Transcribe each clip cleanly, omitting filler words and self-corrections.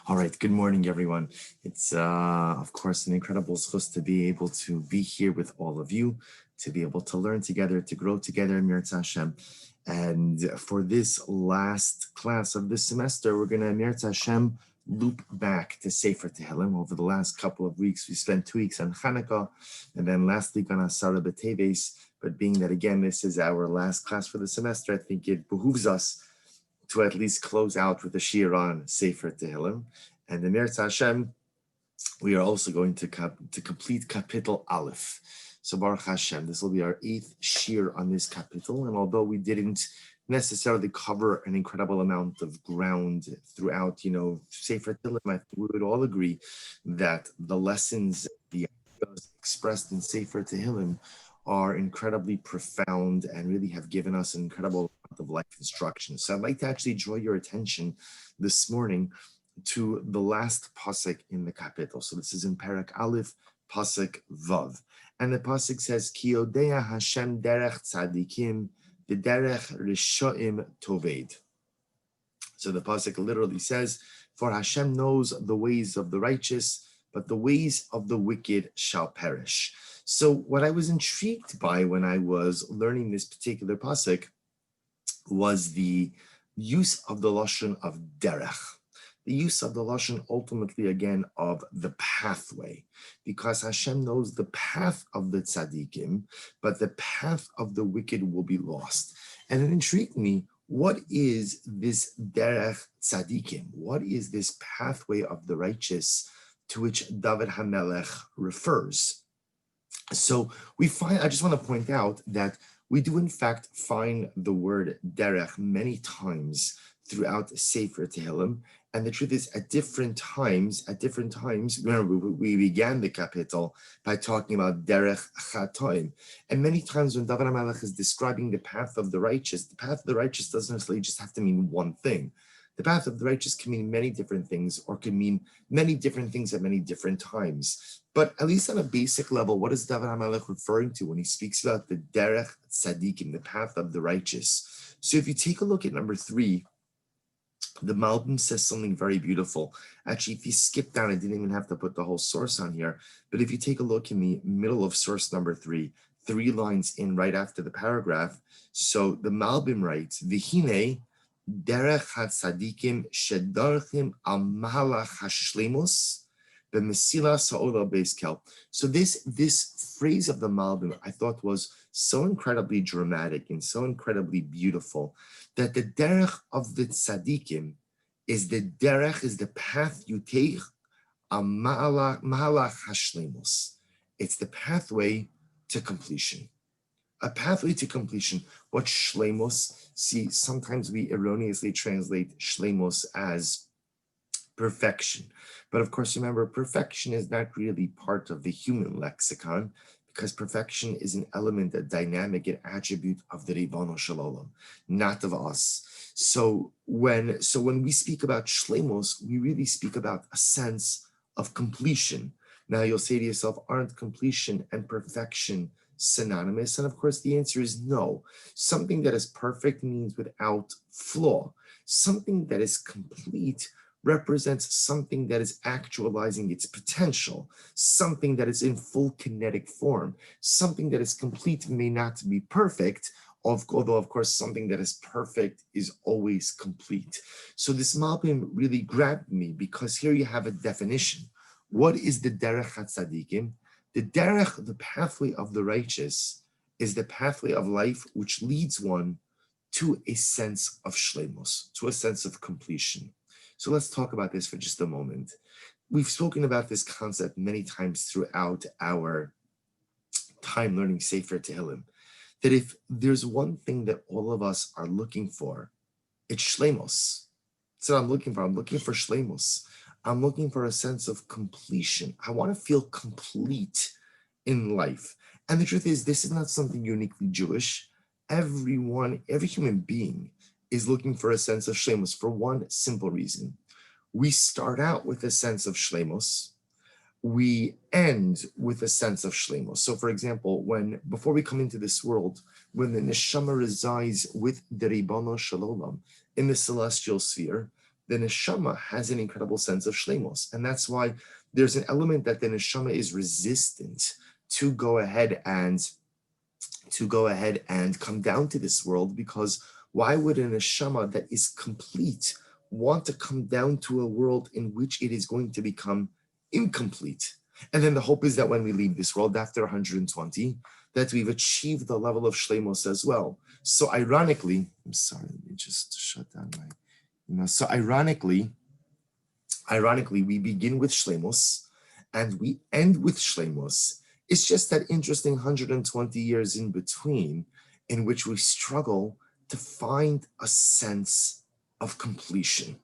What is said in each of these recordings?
All right, good morning, everyone. It's, of course, an incredible zchus to be able to be here with all of you, to be able to learn together, to grow together in Mirz Hashem. And for this last class of this semester, we're going to, Mirz Hashem, loop back to Sefer Tehillim. Over the last couple of weeks, we spent 2 weeks on Hanukkah, and then last week on Asara B'Teves. But being that, again, this is our last class for the semester, I think it behooves us to at least close out with a shir on Sefer Tehillim. And in Mirz Hashem, we are also going to complete Kapitel Aleph. So Baruch Hashem, this will be our 8th shir on this kapitel. And although we didn't necessarily cover an incredible amount of ground throughout, Sefer Tehillim, I think we would all agree that the lessons, the ideas expressed in Sefer Tehillim are incredibly profound and really have given us an incredible amount of life instruction. So I'd like to actually draw your attention this morning to the last pasuk in the kapitel. So this is in Perek Aleph, pasuk Vav. And the pasuk says, Ki yodeya Hashem derech tzadikim, v'derech rishoim toved. So the pasuk literally says, for Hashem knows the ways of the righteous, but the ways of the wicked shall perish. So what I was intrigued by when I was learning this particular pasuk was the use of the lashon of derech, the use of the lashon ultimately again of the pathway, because Hashem knows the path of the tzaddikim, but the path of the wicked will be lost. And it intrigued me, what is this derech tzaddikim? What is this pathway of the righteous to which David HaMelech refers? So I just want to point out that we do in fact find the word derech many times throughout Sefer Tehillim, and the truth is at different times, remember we began the kapitel by talking about derech chatoim, and many times when David HaMelech is describing the path of the righteous doesn't necessarily just have to mean one thing. The path of the righteous can mean many different things, or can mean many different things at many different times. But at least on a basic level, what is David HaMelech referring to when he speaks about the derech tzadikim, the path of the righteous? So if you take a look at number 3, the Malbim says something very beautiful. Actually, if you skip down, I didn't even have to put the whole source on here. But if you take a look in the middle of source number 3, 3 lines in right after the paragraph, so the Malbim writes, V'hinei derech hatzadikim shedarchim al mahalach hashlemus b'mesila sa'ola beiskel. So this phrase of the Malbim I thought was so incredibly dramatic and so incredibly beautiful, that the derech of the tzadikim is the path you take al mahalach hashlemus. It's the pathway to completion. A pathway to completion. What shleimus? See, sometimes we erroneously translate shleimus as perfection. But of course, remember, perfection is not really part of the human lexicon, because perfection is an element, a dynamic, an attribute of the Ribono Shel Olam, not of us. So when we speak about shleimus, we really speak about a sense of completion. Now you'll say to yourself, aren't completion and perfection synonymous? And of course the answer is no. Something that is perfect means without flaw. Something that is complete represents something that is actualizing its potential, something that is in full kinetic form. Something that is complete may not be perfect, although of course something that is perfect is always complete. So this Malbim really grabbed me, because here you have a definition. What is the derech hatzadikim? The derech, the pathway of the righteous, is the pathway of life which leads one to a sense of shleimus, to a sense of completion. So let's talk about this for just a moment. We've spoken about this concept many times throughout our time learning Sefer Tehillim, that if there's one thing that all of us are looking for, it's shleimus. So I'm looking for shleimus. I'm looking for a sense of completion. I want to feel complete in life. And the truth is, this is not something uniquely Jewish. Every human being is looking for a sense of shleimus for one simple reason. We start out with a sense of shleimus. We end with a sense of shleimus. So for example, before we come into this world, when the neshama resides with the Ribono Shel Olam in the celestial sphere, the neshama has an incredible sense of shleimos. And that's why there's an element that the neshama is resistant to go ahead and come down to this world, because why would a neshama that is complete want to come down to a world in which it is going to become incomplete? And then the hope is that when we leave this world after 120, that we've achieved the level of shleimos as well. So ironically, I'm sorry, let me just shut down so ironically, we begin with shleimos and we end with shleimos. It's just that interesting 120 years in between in which we struggle to find a sense of completion.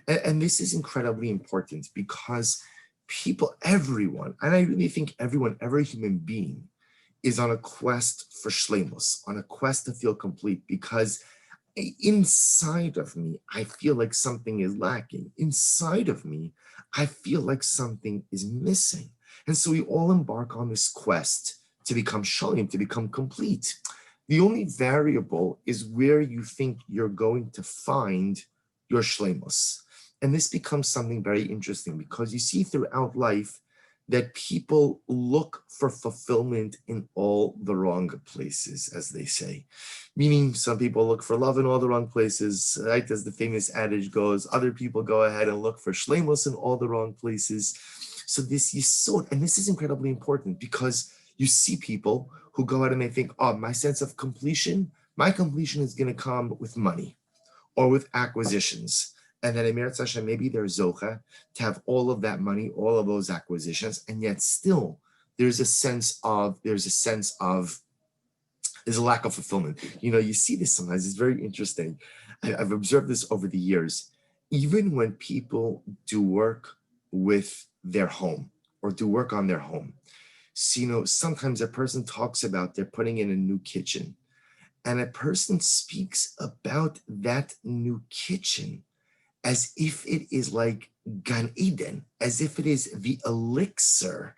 And this is incredibly important because everyone, and I really think every human being is on a quest for shleimos, on a quest to feel complete, because inside of me, I feel like something is lacking. Inside of me, I feel like something is missing. And so we all embark on this quest to become shalom, to become complete. The only variable is where you think you're going to find your shlemos. And this becomes something very interesting because you see throughout life that people look for fulfillment in all the wrong places, as they say. Meaning some people look for love in all the wrong places, right? As the famous adage goes, other people go ahead and look for shleimos in all the wrong places. So this yisod, and this is incredibly important because you see people who go out and they think, oh, my completion is going to come with money or with acquisitions. And then Emir Hashem, maybe they're zocha to have all of that money, all of those acquisitions, and yet still there's a lack of fulfillment. You see this sometimes. It's very interesting. I've observed this over the years. Even when people do work with their home or do work on their home, so, sometimes a person talks about they're putting in a new kitchen, and a person speaks about that new kitchen as if it is like Gan Eden, as if it is the elixir,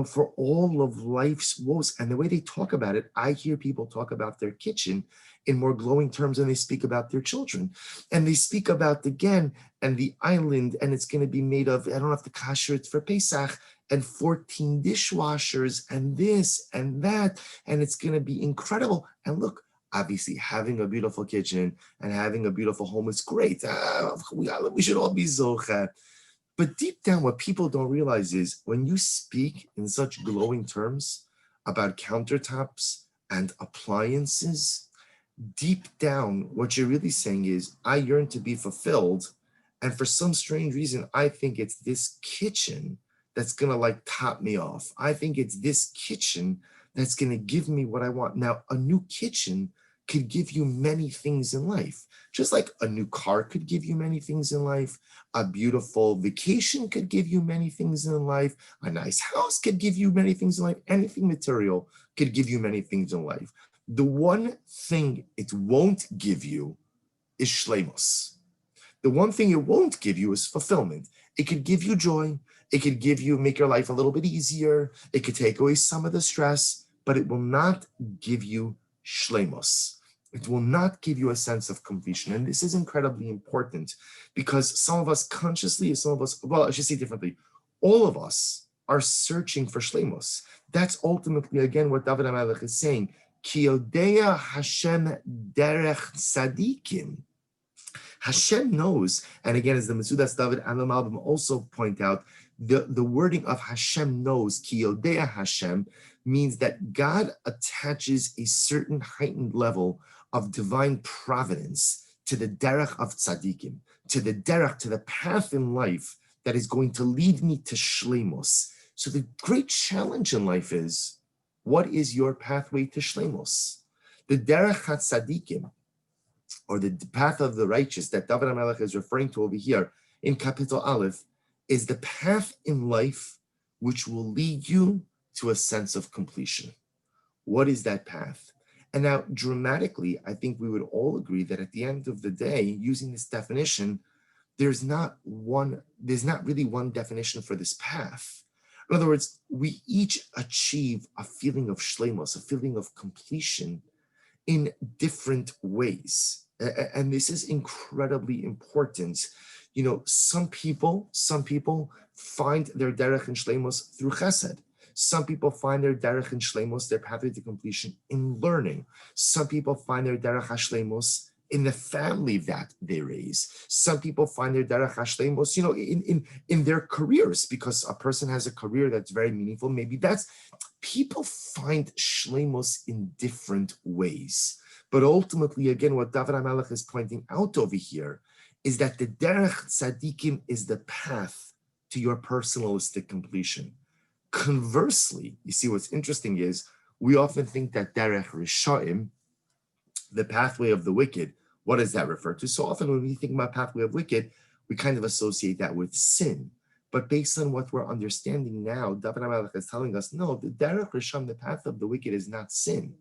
for all of life's woes. And the way they talk about it, I hear people talk about their kitchen in more glowing terms than they speak about their children. And they speak about the Gen and the island, and it's going to be made of, I don't have to kasher it for Pesach, and 14 dishwashers, and this and that, and it's going to be incredible. And look, obviously, having a beautiful kitchen and having a beautiful home is great. We should all be zocha. But deep down, what people don't realize is when you speak in such glowing terms about countertops and appliances, deep down, what you're really saying is, I yearn to be fulfilled. And for some strange reason, I think it's this kitchen that's going to top me off. I think it's this kitchen that's going to give me what I want. Now, a new kitchen could give you many things in life, just like a new car could give you many things in life. A beautiful vacation could give you many things in life. A nice house could give you many things in life. Anything material could give you many things in life. The one thing it won't give you is shleimos. The one thing it won't give you is fulfillment. It could give you joy. It could make your life a little bit easier. It could take away some of the stress, but it will not give you shleimos. It will not give you a sense of completion. And this is incredibly important because some of us consciously, I should say differently, all of us are searching for shleimos. That's ultimately, again, what David HaMelech is saying. Ki yodea Hashem derech tzadikim. Hashem knows, and again, as the Mesudas David and the Malbim also point out, the wording of Hashem knows, Ki yodea Hashem, means that God attaches a certain heightened level of divine providence to the derech of tzaddikim, to the path in life that is going to lead me to shleimos. So the great challenge in life is, what is your pathway to shleimos? The derech tzaddikim, or the path of the righteous that David HaMelech is referring to over here in Capital Aleph, is the path in life which will lead you to a sense of completion. What is that path? And now, dramatically, I think we would all agree that at the end of the day, using this definition, there's not really one definition for this path. In other words, we each achieve a feeling of shleimos, a feeling of completion in different ways. And this is incredibly important. Some people find their derech and shleimos through chesed. Some people find their derech and shleimos, their pathway to completion, in learning. Some people find their derech hashleimos in the family that they raise. Some people find their derech hashleimos, in their careers, because a person has a career that's very meaningful. Maybe that's people find shleimos in different ways. But ultimately, again, what David HaMelech is pointing out over here is that the derech tzadikim is the path to your personalistic completion. Conversely, you see what's interesting is we often think that derech rishaim, the pathway of the wicked, what does that refer to? So often when we think about pathway of wicked, we kind of associate that with sin. But based on what we're understanding now, David HaMelech is telling us, no, the derech risham, the path of the wicked, is not sin.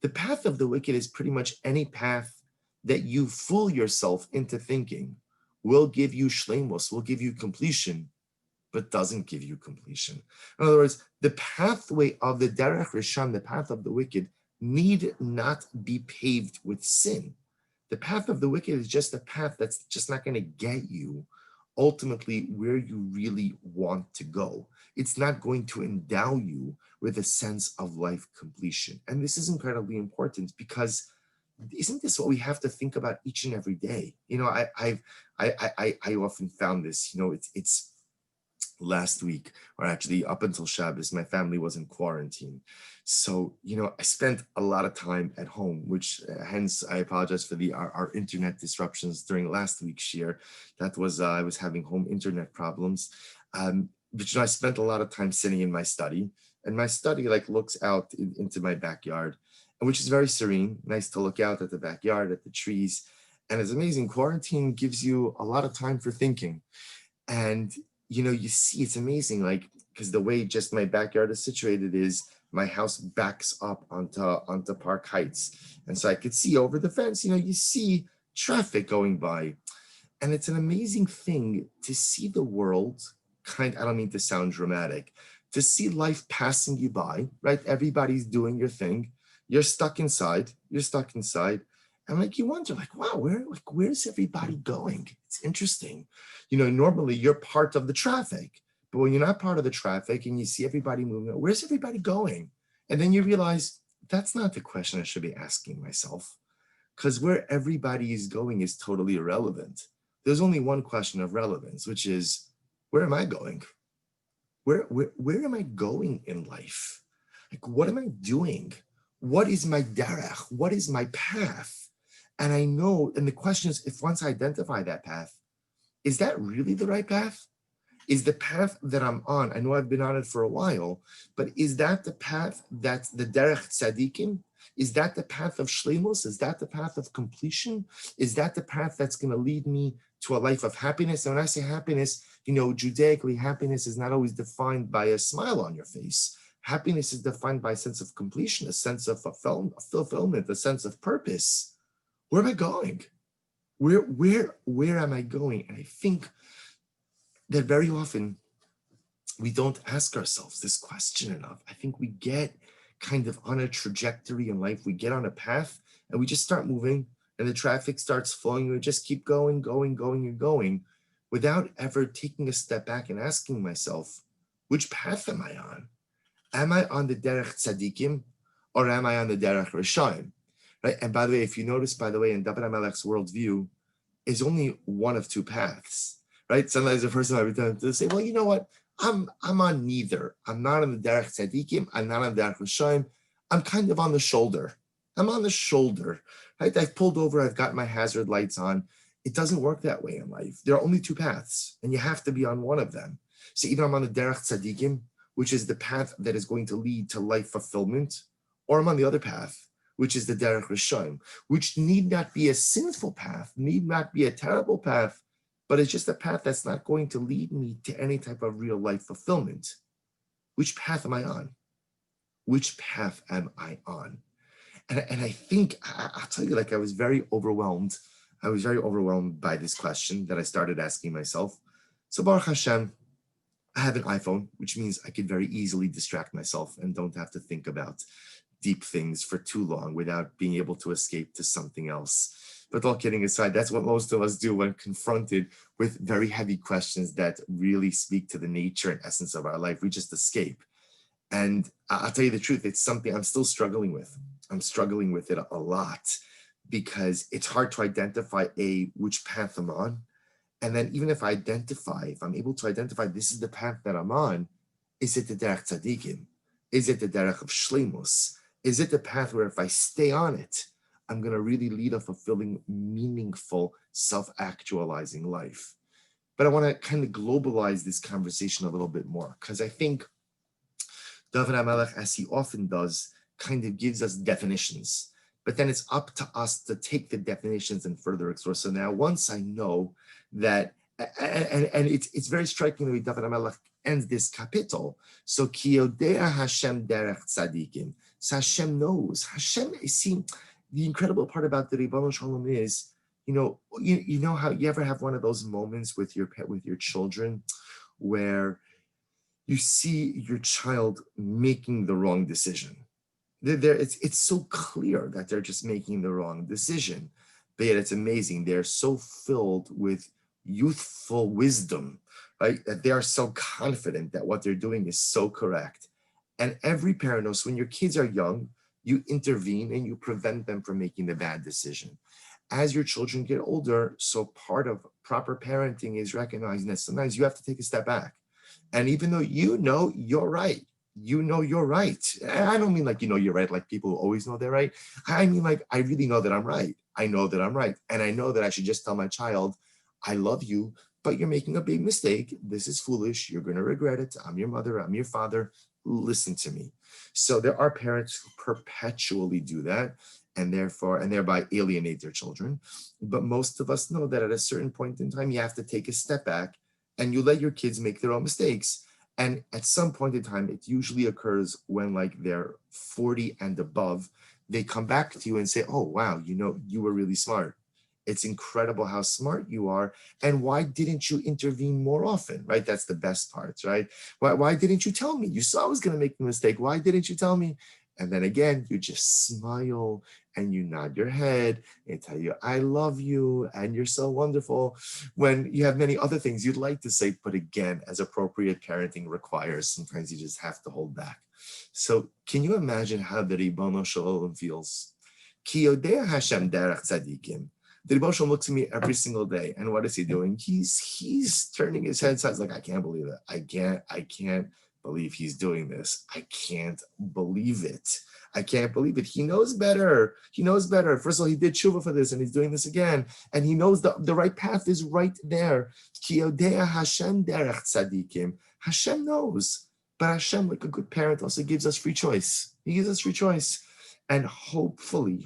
The path of the wicked is pretty much any path that you fool yourself into thinking will give you shleimos, will give you completion, but doesn't give you completion. In other words, the pathway of the derech risham, the path of the wicked, need not be paved with sin. The path of the wicked is just a path that's just not going to get you ultimately where you really want to go. It's not going to endow you with a sense of life completion. And this is incredibly important because isn't this what we have to think about each and every day? I often found this, it's last week, or actually up until Shabbos, my family was in quarantine. So, I spent a lot of time at home, which hence I apologize for our internet disruptions during last week's year. That was, I was having home internet problems. But, I spent a lot of time sitting in my study, and my study looks out into my backyard, which is very serene, nice to look out at the backyard, at the trees. And it's amazing. Quarantine gives you a lot of time for thinking. And you see, it's amazing, because the way just my backyard is situated is my house backs up onto Park Heights. And so I could see over the fence, you see traffic going by. And it's an amazing thing to see the world I don't mean to sound dramatic, to see life passing you by, right? Everybody's doing your thing. You're stuck inside. And you wonder, wow, where's everybody going? It's interesting. Normally you're part of the traffic, but when you're not part of the traffic and you see everybody moving, where's everybody going? And then you realize that's not the question I should be asking myself, because where everybody is going is totally irrelevant. There's only one question of relevance, which is, where am I going? Where am I going in life? What am I doing? What is my derech? What is my path? And I know, and the question is, if once I identify that path, is that really the right path? Is the path that I'm on, I know I've been on it for a while, but is that the path that's the derech tzadikim? Is that the path of shleimus? Is that the path of completion? Is that the path that's going to lead me to a life of happiness? And when I say happiness, Judaically, happiness is not always defined by a smile on your face. Happiness is defined by a sense of completion, a sense of fulfillment, a sense of purpose. Where am I going? Where am I going? And I think that very often we don't ask ourselves this question enough. I think we get kind of on a trajectory in life. We get on a path and we just start moving, and the traffic starts flowing. We just keep going without ever taking a step back and asking myself, which path am I on? Am I on the derech tzadikim, or am I on the derech rishaim? Right? And by the way, if you notice, in David HaMelech's worldview, is only one of two paths. Right? Sometimes a person might be tempted to say, well, you know what? I'm on neither. I'm not on the derech tzadikim. I'm not on the derech rishaim. I'm kind of on the shoulder. I'm on the shoulder. Right? I've pulled over. I've got my hazard lights on. It doesn't work that way in life. There are only two paths, and you have to be on one of them. So either I'm on the derech tzadikim, which is the path that is going to lead to life fulfillment, or I'm on the other path, which is the derech rishaim, which need not be a sinful path, need not be a terrible path, but it's just a path that's not going to lead me to any type of real life fulfillment. Which path am I on? Which path am I on? And I think, I'll tell you, I was very overwhelmed. I was very overwhelmed by this question that I started asking myself. So Baruch Hashem, I have an iPhone, which means I could very easily distract myself and don't have to think about deep things for too long without being able to escape to something else. But all kidding aside, that's what most of us do when confronted with very heavy questions that really speak to the nature and essence of our life. We just escape. And I'll tell you the truth, it's something I'm still struggling with. I'm struggling with it a lot because it's hard to identify which path I'm on. And then even if I'm able to identify this is the path that I'm on, is it the derech tzaddikim? Is it the derech of shleimus? Is it the path where if I stay on it, I'm going to really lead a fulfilling, meaningful, self-actualizing life? But I want to kind of globalize this conversation a little bit more because I think David HaMelech, as he often does, kind of gives us definitions. But then it's up to us to take the definitions and further explore. So now once I know that, and it's very striking the way David HaMelech ends this kapitel. So Ki yodea Hashem derech tzadikim. So Hashem knows. Hashem, see, the incredible part about the Ribono Shalom is, you know how you ever have one of those moments with your children where you see your child making the wrong decision. It's so clear that they're just making the wrong decision, but yet it's amazing. They're so filled with youthful wisdom, right? That they are so confident that what they're doing is so correct. And every parent knows when your kids are young, you intervene and you prevent them from making the bad decision. As your children get older, so part of proper parenting is recognizing that sometimes you have to take a step back. And even though you're right, you're right. I don't mean like, you're right, like people who always know they're right. I mean, like, I really know that I'm right. I know that I'm right. And I know that I should just tell my child, I love you, but you're making a big mistake. This is foolish. You're going to regret it. I'm your mother. I'm your father. Listen to me. So there are parents who perpetually do that and thereby alienate their children. But most of us know that at a certain point in time, you have to take a step back and you let your kids make their own mistakes. And at some point in time, it usually occurs when like they're 40 and above, they come back to you and say, oh, wow, you were really smart. It's incredible how smart you are. And why didn't you intervene more often, right? That's the best part, right? Why didn't you tell me? You saw I was going to make the mistake. Why didn't you tell me? And then again, you just smile and you nod your head and tell you, I love you and you're so wonderful, when you have many other things you'd like to say, but again, as appropriate parenting requires, sometimes you just have to hold back. So can you imagine how the Ribono Shalom feels? Ki yodea Hashem derech tzadikim. The Ribono Shalom looks at me every single day, and what is he doing? He's turning his head sides like, I can't believe it. I can't believe he's doing this. I can't believe it. I can't believe it. He knows better. He knows better. First of all, he did tshuva for this and he's doing this again. And he knows the right path is right there. Ki yodea Hashem derech tzadikim. Hashem knows. But Hashem, like a good parent, also gives us free choice. He gives us free choice. And hopefully,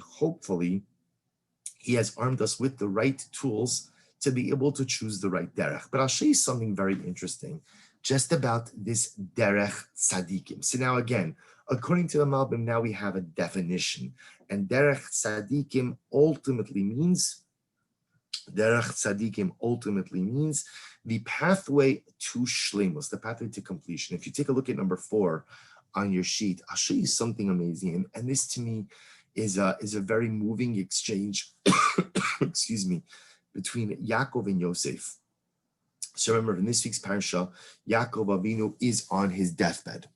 he has armed us with the right tools to be able to choose the right derech. But I'll show you something very interesting just about this derech tzadikim. So now again, according to the Malbim, now we have a definition. And derech tzadikim ultimately means the pathway to shleimus, the pathway to completion. If you take a look at number 4 on your sheet, I'll show you something amazing. And this to me is a very moving exchange, excuse me, between Yaakov and Yosef. So remember, in this week's parsha, Yaakov Avinu is on his deathbed.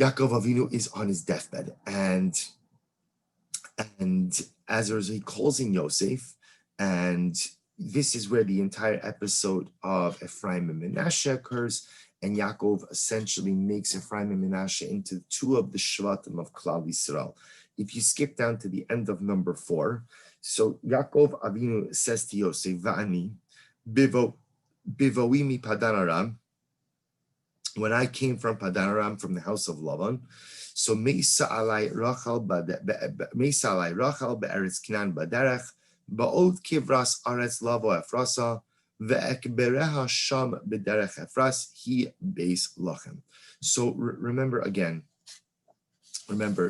Yaakov Avinu is on his deathbed. And as a result, he calls in Yosef. And this is where the entire episode of Ephraim and Menashe occurs. And Yaakov essentially makes Ephraim and Menashe into 2 of the Shvatim of Klal Yisrael. If you skip down to the end of number 4, so Yaakov Avinu says to Yosef, Va'ani, bivoimi Padan Aram, when I came from Padan Aram, from the house of Lavan, so Meisa alai Rachel be'eretz Canaan baderech, ba'od kivras aretz lavo efrasa, ve'ekbereha sham b'derech efras, he beis lachem. So remember,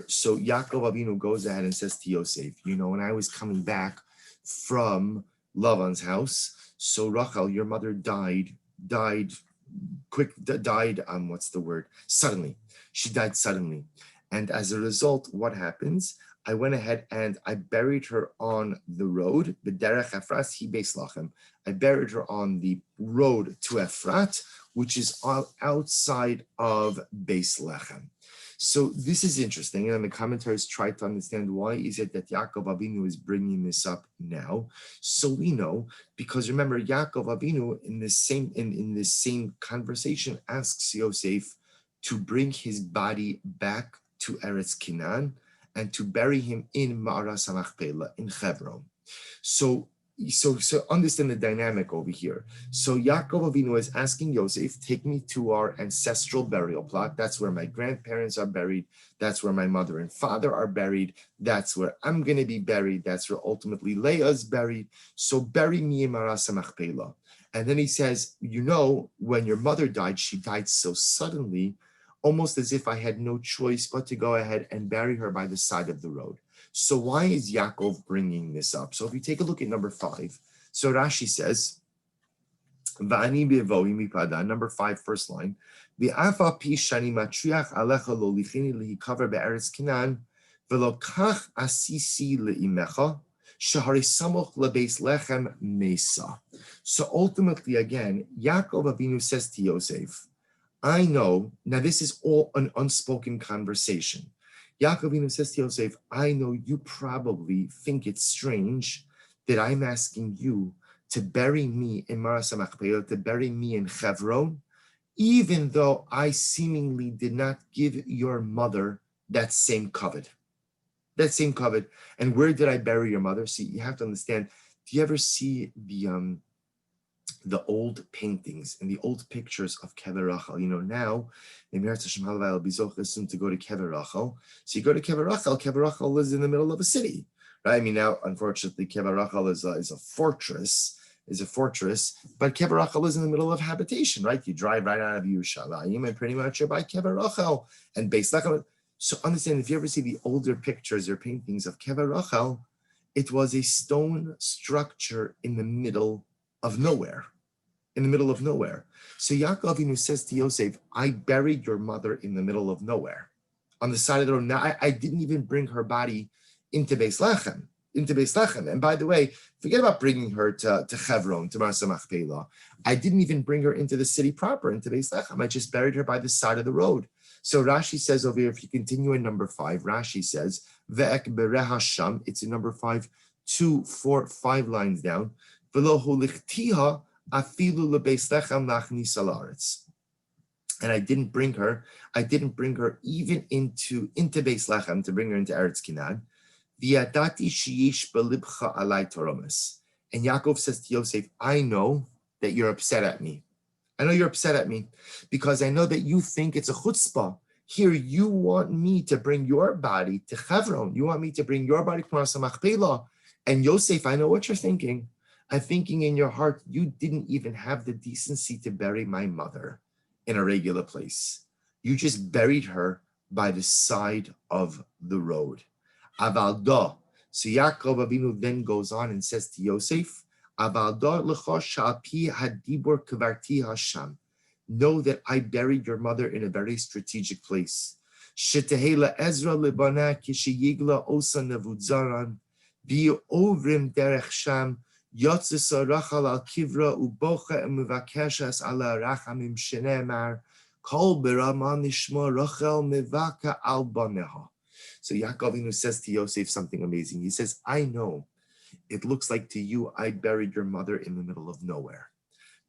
so Yaakov Avinu goes ahead and says to Yosef, when I was coming back from Lavan's house, so Rachel, your mother died, suddenly. She died suddenly. And as a result, what happens? I went ahead and I buried her on the road. B'derech Efrat hi beis lachem. I buried her on the road to Efrat, which is outside of Beis Lechem. So this is interesting, and the commentaries try to understand why is it that Yaakov Avinu is bringing this up now. So we know, because remember, Yaakov Avinu in this same conversation asks Yosef to bring his body back to Eretz Canaan and to bury him in Ma'aras HaMachpelah in Hebron. So understand the dynamic over here. So Yaakov Avinu is asking Yosef, take me to our ancestral burial plot. That's where my grandparents are buried. That's where my mother and father are buried. That's where I'm going to be buried. That's where ultimately Leah's buried. So bury me in Ma'aras HaMachpelah. And then he says, when your mother died, she died so suddenly, almost as if I had no choice but to go ahead and bury her by the side of the road. So why is Yaakov bringing this up? So if you take a look at number 5, so Rashi says, V'ani bevoim mipada, number 5, first line, V'afa pi shani matriach alecha lo lichini lihikaver be'eretz Canaan, v'lo kach asisi le'imecha, shahari samoch lebeis lechem mesa. So ultimately, again, Yaakov Avinu says to Yosef, I know, now this is all an unspoken conversation. Yaakov Avinu says to Yosef, I know you probably think it's strange that I'm asking you to bury me in Ma'aras HaMachpelah, to bury me in Hebron, even though I seemingly did not give your mother that same covet. That same covet. And where did I bury your mother? See, you have to understand, do you ever see the old paintings and the old pictures of Kever Rachel? Now, I'll be soon to go to Kever Rachel. So you go to Kever Rachel lives in the middle of a city, right? I mean, now, unfortunately, Kever Rachel is a fortress, but Kever Rachel is in the middle of habitation, right? You drive right out of Yerushalayim and pretty much you're by Kever Rachel and Beis Lechem. So understand, if you ever see the older pictures or paintings of Kever Rachel, it was a stone structure in the middle of nowhere. So Yaakov Avinu says to Yosef, I buried your mother in the middle of nowhere, on the side of the road. Now, I didn't even bring her body into Beis Lechem. And by the way, forget about bringing her to Hebron, to Ma'aras HaMachpelah. I didn't even bring her into the city proper, into Beis Lechem. I just buried her by the side of the road. So Rashi says over here, if you continue in number 5, Rashi says, Ve'ek bereha sham, it's in number 5, 2, 4, 5 lines down, V'lo holichtiha afilu lebeis lechem lachnis alaretz. And I didn't bring her even into Beis Lechem, to bring her into Eretz Canaan. V'yadati sheyesh belibcha alai toromes. And Yaakov says to Yosef, I know that you're upset at me. Because I know that you think it's a chutzpah. Here, you want me to bring your body to Hebron. You want me to bring your body to Ma'aras HaMachpelah. And Yosef, I know what you're thinking. I'm thinking in your heart, you didn't even have the decency to bury my mother in a regular place. You just buried her by the side of the road. Avaldo. So Yaakov Avinu then goes on and says to Yosef, Avaldo lecho shalpi hadibur kavarti hasham. Know that I buried your mother in a very strategic place. Shetehela Ezra lebana kishiyigla osa nevudzaran v'ovrim derech sham. Yotzisa Rachel al Kivra ubocha emuvakeshas ala rachamim shenemar kol beraman nishma Rachel mevaka al baneha. So Yaakov Avinu says to Yosef something amazing. He says, I know it looks like to you I buried your mother in the middle of nowhere,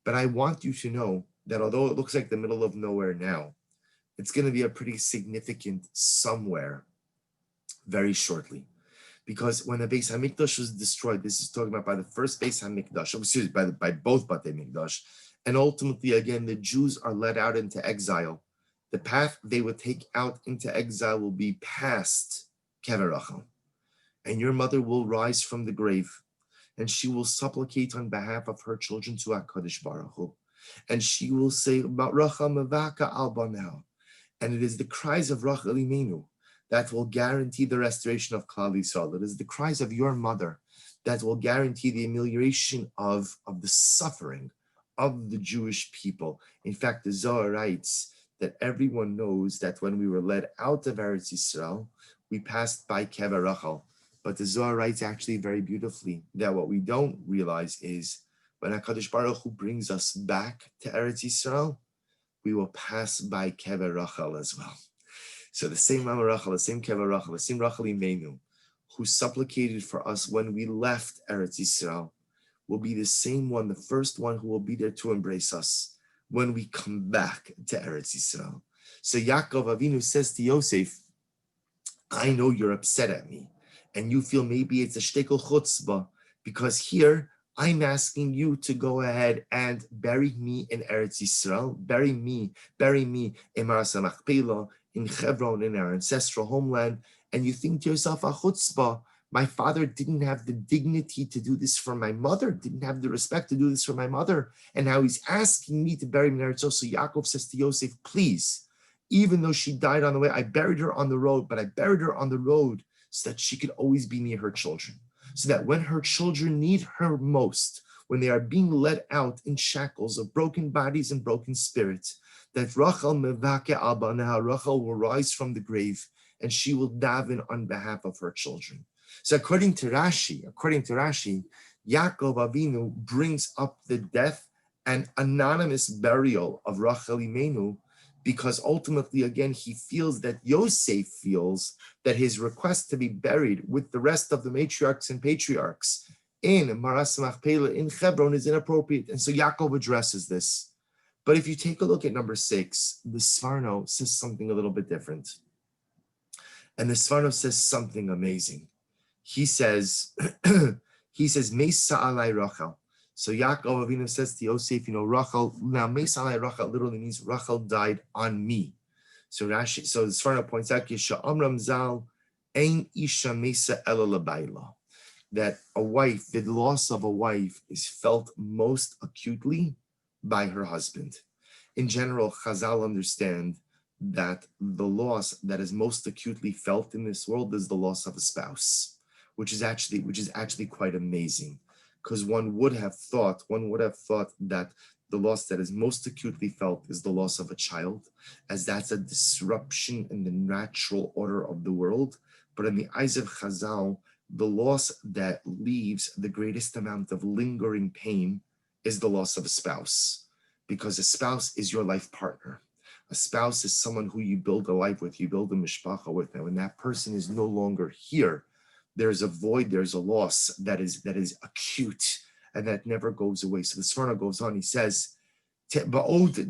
but I want you to know that although it looks like the middle of nowhere now, it's going to be a pretty significant somewhere very shortly. Because when the Beis HaMikdash was destroyed, this is talking about by the first Beis HaMikdash, by both Batei Mikdash, and ultimately, again, the Jews are led out into exile. The path they would take out into exile will be past Kever Rachel. And your mother will rise from the grave, and she will supplicate on behalf of her children to HaKadosh Baruch Hu. And she will say, Rachel mevaka al banel. And it is the cries of Rachel Imenu that will guarantee the restoration of Klal Yisrael. It is the cries of your mother that will guarantee the amelioration of the suffering of the Jewish people. In fact, the Zohar writes that everyone knows that when we were led out of Eretz Yisrael, we passed by Kever Rachel. But the Zohar writes actually very beautifully that what we don't realize is when HaKadosh Baruch Hu brings us back to Eretz Yisrael, we will pass by Kever Rachel as well. So the same Mama Rachel, the same Kever Rachel, the same Rachel Imenu, who supplicated for us when we left Eretz Yisrael, will be the same one, the first one who will be there to embrace us when we come back to Eretz Yisrael. So Yaakov Avinu says to Yosef, I know you're upset at me, and you feel maybe it's a shtekel chutzpah, because here I'm asking you to go ahead and bury me in Eretz Yisrael, bury me in Maras HaMachpelah, in Hebron, in our ancestral homeland, and you think to yourself, a chutzpah, my father didn't have the dignity to do this for my mother, didn't have the respect to do this for my mother, and now he's asking me to bury me in Eretz Yisrael. So Yaakov says to Yosef, please, even though she died on the way, I buried her on the road, but I buried her on the road so that she could always be near her children. So that when her children need her most, when they are being let out in shackles of broken bodies and broken spirits, that Rachel mevake Abba, Rachel will rise from the grave and she will daven on behalf of her children. So according to Rashi, Yaakov Avinu brings up the death and anonymous burial of Rachel Imenu, because ultimately, again, he feels that Yosef feels that his request to be buried with the rest of the matriarchs and patriarchs in Maras Machpelah, in Hebron, is inappropriate. And so Yaakov addresses this. But if you take a look at number 6, the Sforno says something a little bit different. And the Sforno says something amazing. He says, Mesa alai Rachel. So Yaakov Avinu says to Yosef, Rachel, now Mesa alai Rachel literally means Rachel died on me. So the Sforno points out, Amram Zal, Ein Isha Mesa Ela Labayla, that a wife, the loss of a wife is felt most acutely by her husband. In general, Chazal understand that the loss that is most acutely felt in this world is the loss of a spouse, which is actually quite amazing, because one would have thought that the loss that is most acutely felt is the loss of a child, as that's a disruption in the natural order of the world. But in the eyes of Chazal, the loss that leaves the greatest amount of lingering pain is the loss of a spouse, because a spouse is your life partner. A spouse is someone who you build a life with, you build a mishpacha with. And when that person is no longer here, there's a void, there's a loss that is acute and that never goes away. So the Sforno goes on, he says, I just want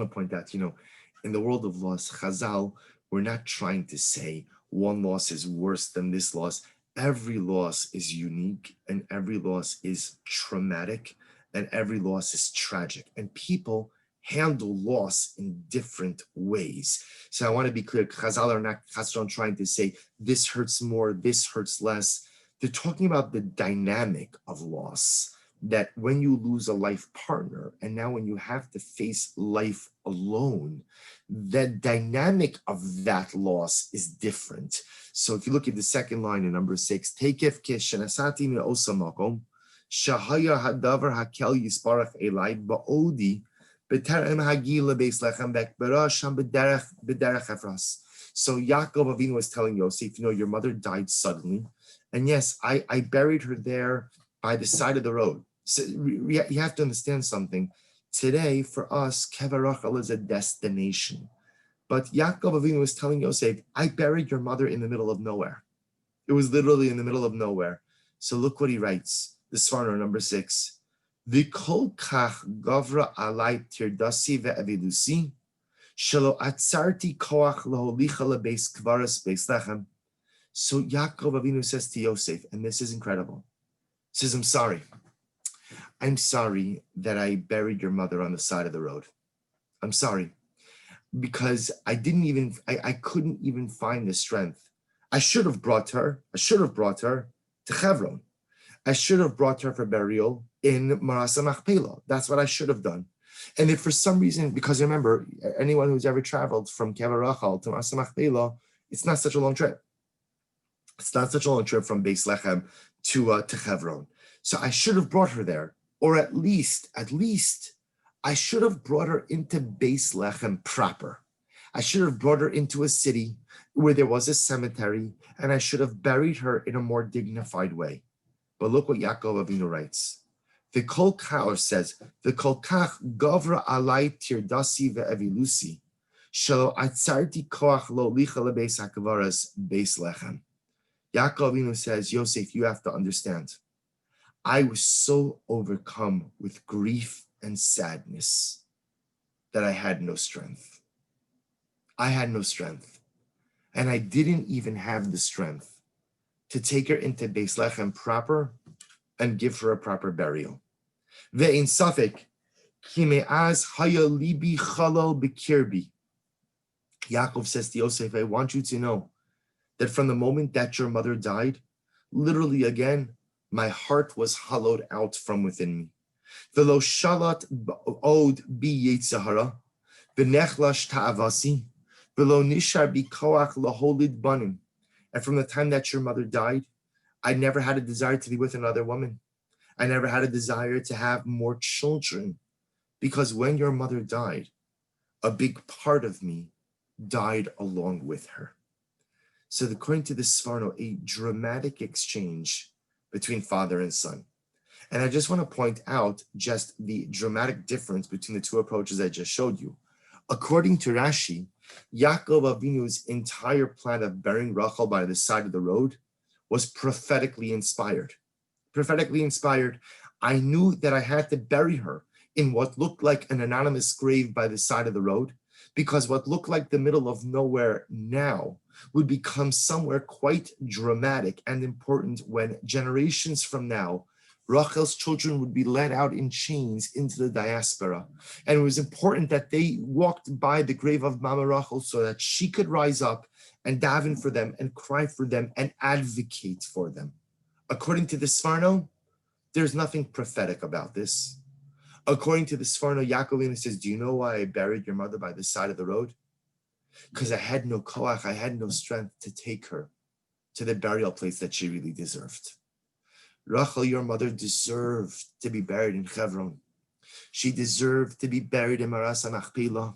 to point out, in the world of loss, Chazal, we're not trying to say one loss is worse than this loss. Every loss is unique and every loss is traumatic and every loss is tragic. And people handle loss in different ways. So I want to be clear, Chazal are not trying to say this hurts more, this hurts less. They're talking about the dynamic of loss, that when you lose a life partner and now when you have to face life alone, the dynamic of that loss is different. So if you look at the second line in number 6, Tekef keshenasati min osamakom, shahaya hadavar hakel yisparach elai ba'odi b'terem hagila beis lechem bekbera sham b'derech efras. So Yaakov Avinu was telling Yosef, your mother died suddenly. And yes, I buried her there by the side of the road. So you have to understand something. Today, for us, Kever Rachel is a destination. But Yaakov Avinu was telling Yosef, I buried your mother in the middle of nowhere. It was literally in the middle of nowhere. So look what he writes, the Sforno, number 6. V'kol kach gavra alai tirdasi ve'evidusi, shelo atzarti koach laholicha lebeis kvaras beis lechem. So Yaakov Avinu says to Yosef, and this is incredible, he says, I'm sorry that I buried your mother on the side of the road. I'm sorry, because I couldn't even find the strength. I should have brought her to Hebron. I should have brought her for burial in Maras Machpelah. That's what I should have done. And if for some reason, because remember, anyone who's ever traveled from Kever Rachel to Maras Machpelah, it's not such a long trip. It's not such a long trip from Beis Lechem to Hebron. So I should have brought her there, or at least I I should have brought her into Beis Lechem proper. I should have brought her into a city where there was a cemetery, and I should have buried her in a more dignified way. But look what Yaakov Avinu writes. The Kol Kach says, the Kol Kach Gavra Alai Tirdasi ve'evilusi, Shelo Atzarti Koach Lo Licha LeBeis HaKavaras Beis Lechem. Yaakov Avinu says, Yosef, you have to understand. I was so overcome with grief and sadness that I had no strength. I had no strength. And I didn't even have the strength to take her into Beis Lechem proper and give her a proper burial. Ve'in safek, ki me'az haya libi chalal b'kirbi. Yaakov says to Yosef, I want you to know that from the moment that your mother died, literally again, my heart was hollowed out from within me. V'lo shalat od bi yetzahara, v'nechlash ta'avasi, v'lo nishar bi koach laholid banim. And from the time that your mother died, I never had a desire to be with another woman. I never had a desire to have more children, because when your mother died, a big part of me died along with her. So according to the Sforno, a dramatic exchange between father and son. And I just want to point out just the dramatic difference between the two approaches I just showed you. According to Rashi, Yaakov Avinu's entire plan of burying Rachel by the side of the road was prophetically inspired. Prophetically inspired. I knew that I had to bury her in what looked like an anonymous grave by the side of the road, because what looked like the middle of nowhere now would become somewhere quite dramatic and important when generations from now, Rachel's children would be led out in chains into the diaspora. And it was important that they walked by the grave of Mama Rachel so that she could rise up and daven for them and cry for them and advocate for them. According to the Sforno, there's nothing prophetic about this. According to the Sforno, Yaakov says, do you know why I buried your mother by the side of the road? Because I had no koach, I had no strength to take her to the burial place that she really deserved. Rachel, your mother, deserved to be buried in Hebron. She deserved to be buried in Maras HaMachpelah.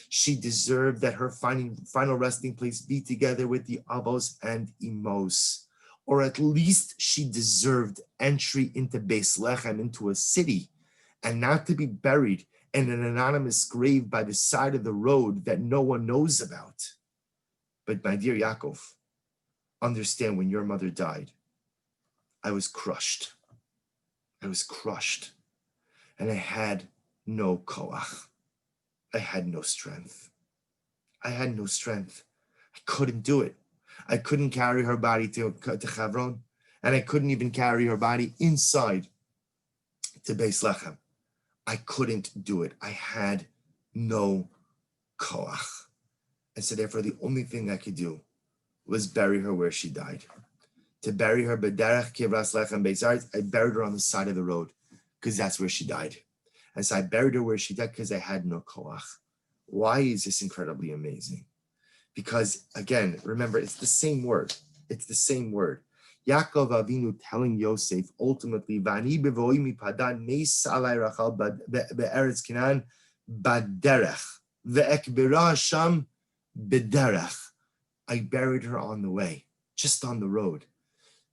She deserved that her final resting place be together with the Abos and Imos. Or at least she deserved entry into Beis Lechem, into a city, and not to be buried in an anonymous grave by the side of the road that no one knows about. But my dear Yaakov, understand, when your mother died, I was crushed. I was crushed. And I had no koach. I had no strength. I had no strength. I couldn't do it. I couldn't carry her body to Hebron, and I couldn't even carry her body inside to Beis Lechem. I couldn't do it. I had no koach. And so therefore the only thing I could do was bury her where she died. To bury her, b'derech kivras lechem beis aretz, I buried her on the side of the road because that's where she died. And so I buried her where she died because I had no koach. Why is this incredibly amazing? Because again, remember, it's the same word. It's the same word. Yaakov Avinu telling Yosef ultimately, "Vani bevoimi padan neis alai Rachel be'eretz Canaan baderech ve'ekbira sham bederech." I buried her on the way, just on the road.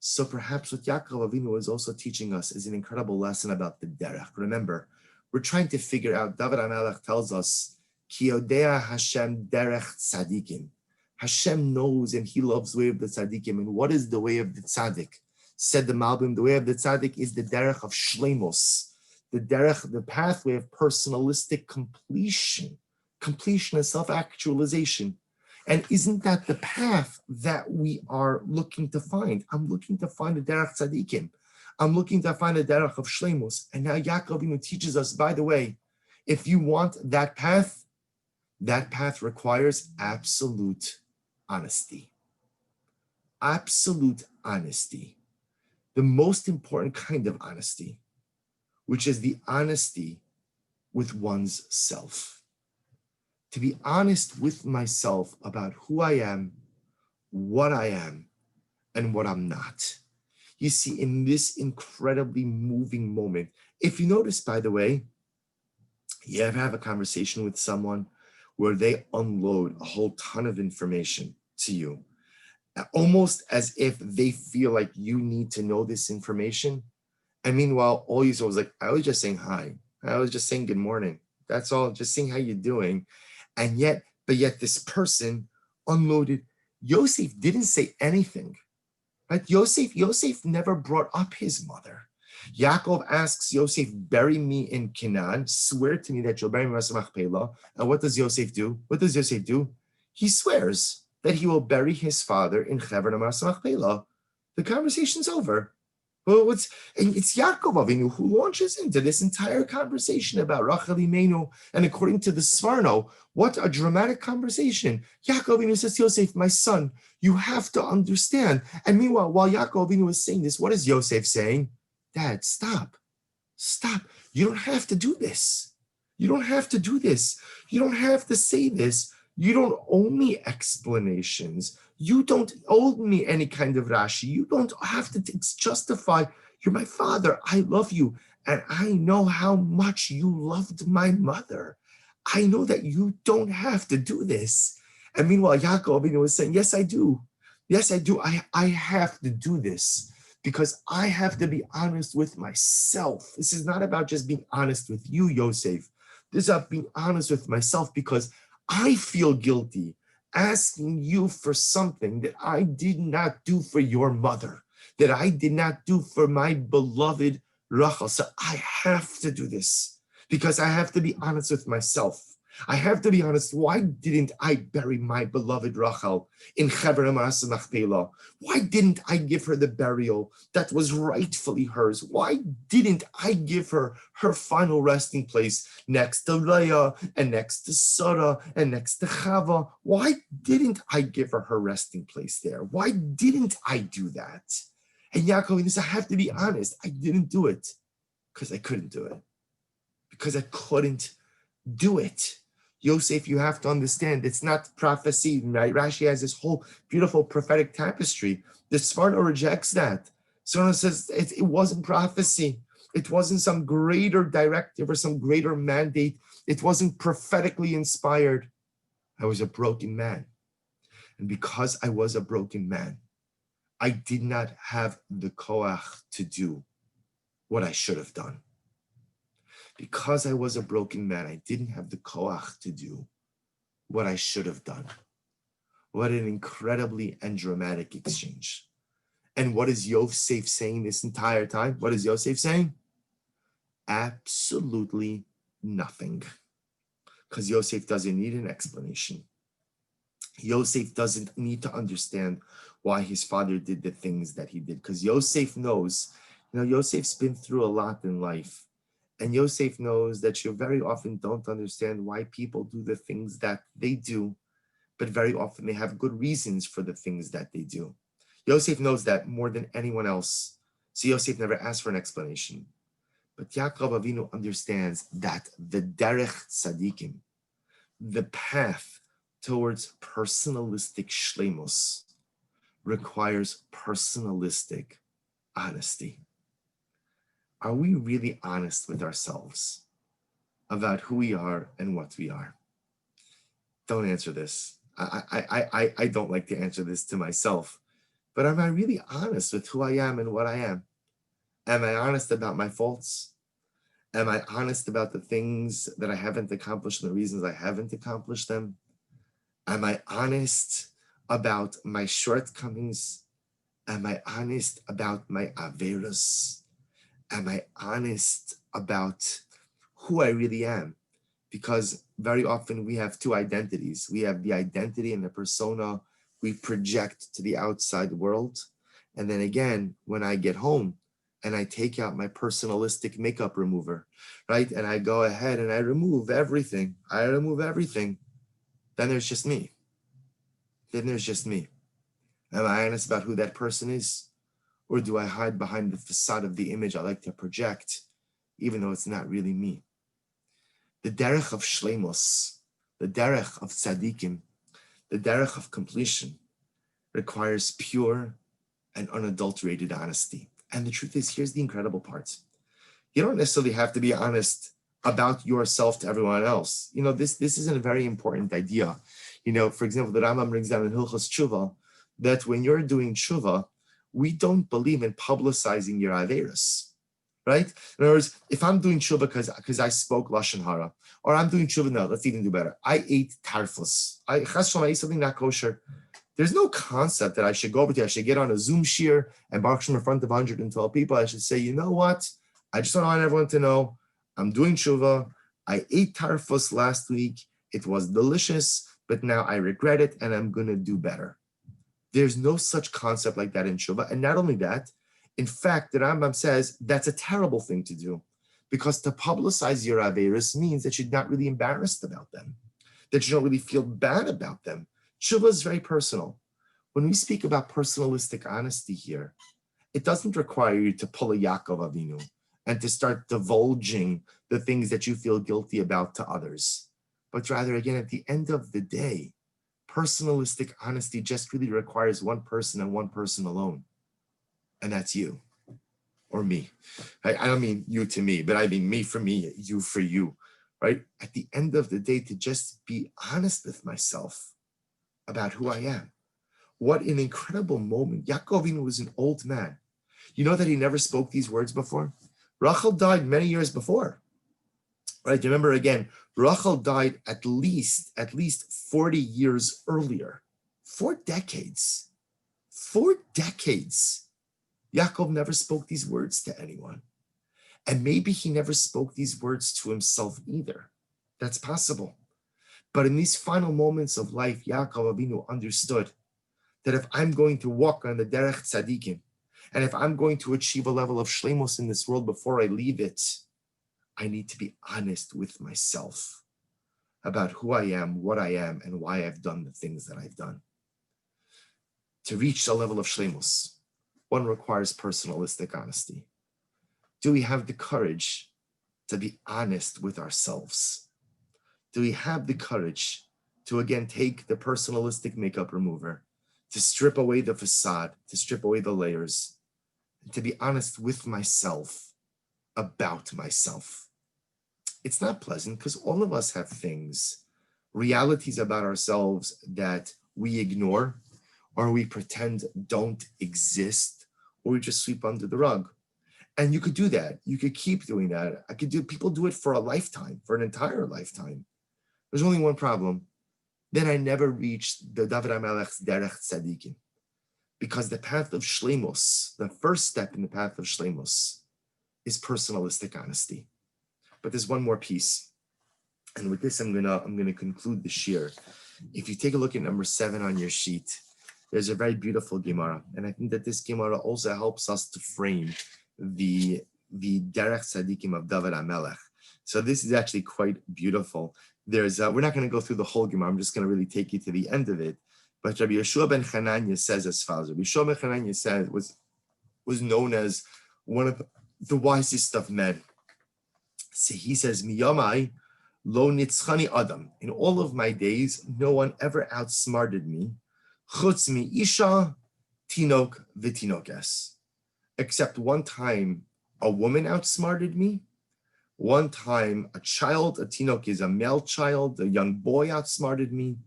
So perhaps what Yaakov Avinu is also teaching us is an incredible lesson about the derech. Remember, we're trying to figure out, David HaMelech tells us, Ki yodea Hashem derech tzadikim. Hashem knows and he loves the way of the tzadikim. And what is the way of the tzadik? Said the Malbim, the way of the tzadik is the derech of shlemos, the derech, the pathway of personalistic completion and self-actualization. And isn't that the path that we are looking to find? I'm looking to find a derech tzadikim. I'm looking to find a derech of shlemos. And now Yaakov Avinu teaches us, by the way, if you want that path requires absolute honesty. Absolute honesty. The most important kind of honesty, which is the honesty with one's self. To be honest with myself about who I am, and what I'm not. You see, in this incredibly moving moment, if you notice, by the way, You ever have a conversation with someone where they unload a whole ton of information to you, almost as if they feel like you need to know this information? And meanwhile, all you saw was like, I was just saying hi. I was just saying good morning. That's all, just seeing how you're doing. But yet this person unloaded. Yosef didn't say anything. Right? Yosef never brought up his mother. Yaakov asks Yosef, bury me in Canaan, swear to me that you'll bury me in Machpelah. And what does Yosef do? He swears that he will bury his father in Hebron Machpelah. The conversation's over. Well, it's Yaakov Avinu who launches into this entire conversation about Rachel Imenu, and according to the Sforno, what a dramatic conversation. Yaakov Avinu says to Yosef, my son, you have to understand. And meanwhile, while Yaakov Avinu is saying this, what is Yosef saying? Dad, stop. You don't have to do this. You don't have to do this. You don't have to say this. You don't owe me explanations. You don't owe me any kind of Rashi. You don't have to justify. You're my father. I love you. And I know how much you loved my mother. I know that you don't have to do this. And meanwhile, Yaakov was saying, yes, I do. Yes, I do. I have to do this because I have to be honest with myself. This is not about just being honest with you, Yosef. This is about being honest with myself because I feel guilty asking you for something that I did not do for your mother, that I did not do for my beloved Rachel. So I have to do this because I have to be honest with myself. I have to be honest. Why didn't I bury my beloved Rachel in Hebron Machpelah? Why didn't I give her the burial that was rightfully hers? Why didn't I give her her final resting place next to Leah and next to Sarah and next to Chava? Why didn't I give her her resting place there? Why didn't I do that? And Yaakov says, I have to be honest. I didn't do it because I couldn't do it. Because I couldn't do it. Yosef, you have to understand, it's not prophecy, right? Rashi has this whole beautiful prophetic tapestry. The Sforno rejects that. Sforno says it wasn't prophecy. It wasn't some greater directive or some greater mandate. It wasn't prophetically inspired. I was a broken man. And because I was a broken man, I did not have the koach to do what I should have done. Because I was a broken man, I didn't have the koach to do what I should have done. What an incredibly and dramatic exchange. And what is Yosef saying this entire time? What is Yosef saying? Absolutely nothing. Because Yosef doesn't need an explanation. Yosef doesn't need to understand why his father did the things that he did. Because Yosef knows, Yosef's been through a lot in life. And Yosef knows that you very often don't understand why people do the things that they do, but very often they have good reasons for the things that they do. Yosef knows that more than anyone else. So Yosef never asked for an explanation. But Yaakov Avinu understands that the derech tzadikim, the path towards personalistic shleimus, requires personalistic honesty. Are we really honest with ourselves about who we are and what we are? Don't answer this. I don't like to answer this to myself, but am I really honest with who I am and what I am? Am I honest about my faults? Am I honest about the things that I haven't accomplished and the reasons I haven't accomplished them? Am I honest about my shortcomings? Am I honest about my averos? Am I honest about who I really am? Because very often we have two identities. We have the identity and the persona we project to the outside world. And then again, when I get home and I take out my personalistic makeup remover, right? And I go ahead and I remove everything. Then there's just me. Am I honest about who that person is? Or do I hide behind the facade of the image I like to project, even though it's not really me? The derech of shleimus, the derech of tzadikim, the derech of completion requires pure and unadulterated honesty. And the truth is, here's the incredible part. You don't necessarily have to be honest about yourself to everyone else. This is a very important idea. For example, the Rambam brings down in Hilchos Tshuva that when you're doing tshuva, we don't believe in publicizing your averos, right? In other words, if I'm doing tshuva because I spoke lashon hara, or I'm doing tshuva, no, let's even do better. I ate tarfus. I ate something not kosher. There's no concept that I should go over to. I should get on a Zoom shir and Baruch Shem in front of 112 people. I should say, you know what? I just want everyone to know I'm doing tshuva. I ate tarfus last week. It was delicious, but now I regret it and I'm going to do better. There's no such concept like that in tshuva. And not only that, in fact, the Rambam says that's a terrible thing to do, because to publicize your averos means that you're not really embarrassed about them, that you don't really feel bad about them. Tshuva is very personal. When we speak about personalistic honesty here, it doesn't require you to pull a Yaakov Avinu and to start divulging the things that you feel guilty about to others. But rather, again, at the end of the day, personalistic honesty just really requires one person and one person alone. And that's you or me. I don't mean you to me, but I mean me for me, you for you, right? At the end of the day, to just be honest with myself about who I am. What an incredible moment. Yaakov Avinu was an old man. You know that he never spoke these words before? Rachel died many years before. Right? Remember again, Rachel died at least 40 years earlier. 4 decades. 4 decades. Yaakov never spoke these words to anyone. And maybe he never spoke these words to himself either. That's possible. But in these final moments of life, Yaakov Avinu understood that if I'm going to walk on the derech tzadikim, and if I'm going to achieve a level of shleimus in this world before I leave it, I need to be honest with myself about who I am, what I am, and why I've done the things that I've done. To reach a level of shleimus, one requires personalistic honesty. Do we have the courage to be honest with ourselves? Do we have the courage to, again, take the personalistic makeup remover, to strip away the facade, to strip away the layers, and to be honest with myself about myself? It's not pleasant because all of us have things, realities about ourselves that we ignore or we pretend don't exist, or we just sweep under the rug. And you could do that. You could keep doing that. People do it for a lifetime, for an entire lifetime. There's only one problem. Then I never reached the David HaMelech's derech tzadikim, because the path of shleimus, the first step in the path of shleimus, is personalistic honesty. But there's one more piece, and with this I'm gonna conclude the shir. If you take a look at number 7 on your sheet, there's a very beautiful Gemara, and I think that this Gemara also helps us to frame the derech tzadikim of David HaMelech. So this is actually quite beautiful. We're not going to go through the whole Gemara. I'm just going to really take you to the end of it. But Rabbi Yeshua ben Chananya says as follows. Rabbi Yeshua ben Chananya was known as one of the wisest of men. So he says, Miyamai lo nitzchani adam. In all of my days, no one ever outsmarted me. Chutz mi isha tinok v'tinokes. Except one time, a woman outsmarted me. One time, a tinok is a male child, a young boy outsmarted me.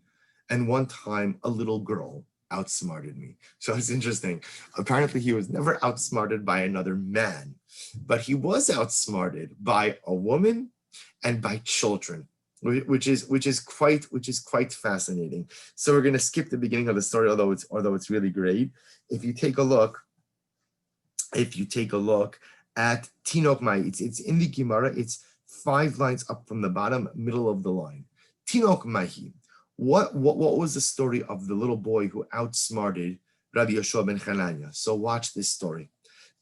And one time, a little girl outsmarted me. So it's interesting. Apparently, he was never outsmarted by another man, but he was outsmarted by a woman and by children, which is quite fascinating. So we're going to skip the beginning of the story, although it's really great. If you take a look at Tinok Mai, it's in the Gemara. It's 5 lines up from the bottom, middle of the line. Tinok Mahi. What was the story of the little boy who outsmarted Rabbi Yeshua ben Chananya? So watch this story.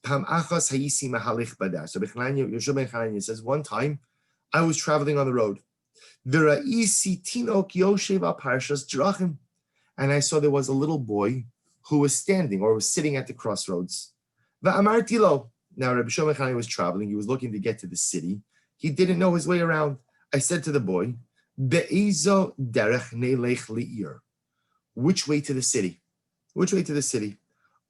Pam achas hayisi mahalich badar. So Yeshua ben Chananya says, one time I was traveling on the road. V'ra'isi tinok yoshev al parshas drachim. And I saw there was a little boy who was standing or was sitting at the crossroads. V'amarti lo. Now, Rabbi Shimon Chananya was traveling. He was looking to get to the city. He didn't know his way around. I said to the boy, Be'ezo derech neilech li'ir. Which way to the city? Which way to the city?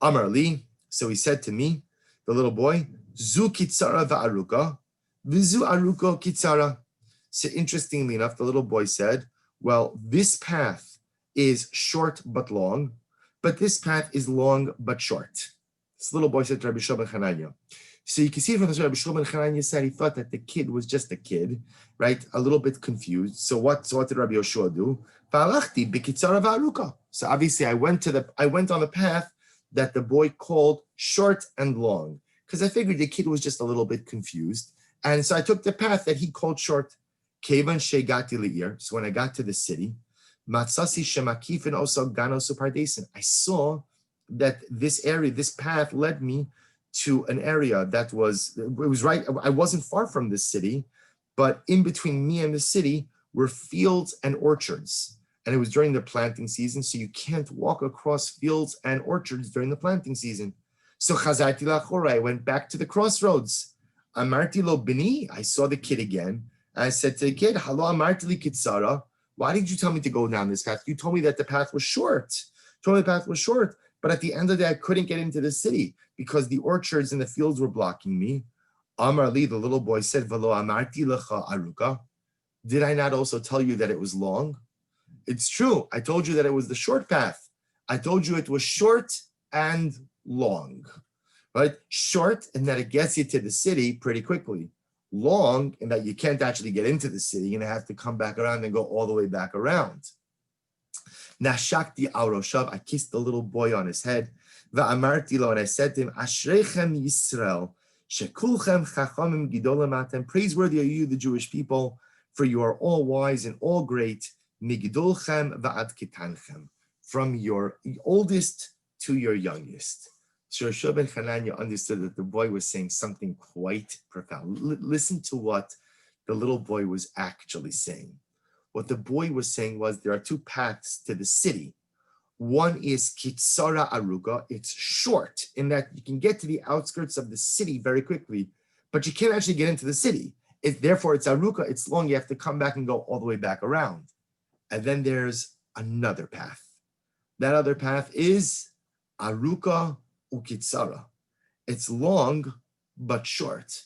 Amar li. So he said to me, the little boy, Zu kitzara va'aruka. Vizu aruko kitzara. So interestingly enough, the little boy said, well, this path is short but long, but this path is long but short. This little boy said to Rabbi Shlomo ben Chananya. So you can see from this, Rabbi Shlomo ben Chananya said he thought that the kid was just a kid, right? A little bit confused. So what did Rabbi Yoshua do? So obviously I went on the path that the boy called short and long, because I figured the kid was just a little bit confused. And so I took the path that he called short. Kevan shegati li'ir. So when I got to the city, matzasi shemakifin oso ganos upardesin. I saw that this area, this path led me to an area that was right. I wasn't far from the city, but in between me and the city were fields and orchards. And it was during the planting season, so you can't walk across fields and orchards during the planting season. So chazarti lachora, I went back to the crossroads. Amarti lo bini, I saw the kid again. And I said to the kid, Halo amarti li kitzara, why did you tell me to go down this path? You told me that the path was short. But at the end of the day, I couldn't get into the city because the orchards and the fields were blocking me. Amar li, the little boy said, Velo amarti lecha aruka. Did I not also tell you that it was long? It's true. I told you that it was the short path. I told you it was short and long, right? Short in that it gets you to the city pretty quickly. Long in that you can't actually get into the city. You're going to have to come back around and go all the way back around. Nashakti Auroshav, I kissed the little boy on his head. Va'amarti lo, and I said to him, Ashrechem Yisrael, shekulchem chachamim gidolim atem. Praiseworthy are you, the Jewish people, for you are all wise and all great. Migidolchem va'ad kitanchem, from your oldest to your youngest. So Rabbi ben Chananya understood that the boy was saying something quite profound. Listen to what the little boy was actually saying. What the boy was saying was there are two paths to the city. One is Kitsara Aruga. It's short in that you can get to the outskirts of the city very quickly, but you can't actually get into the city. Therefore, it's Aruga. It's long. You have to come back and go all the way back around. And then there's another path. That other path is Aruka Ukitsara. It's long, but short.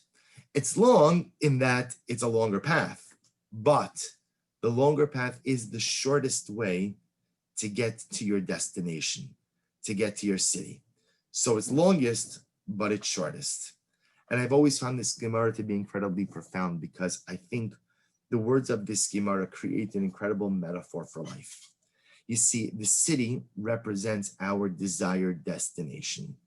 It's long in that it's a longer path, but the longer path is the shortest way to get to your destination, to get to your city. So it's longest, but it's shortest. And I've always found this Gemara to be incredibly profound because I think the words of this Gemara create an incredible metaphor for life. You see, the city represents our desired destination.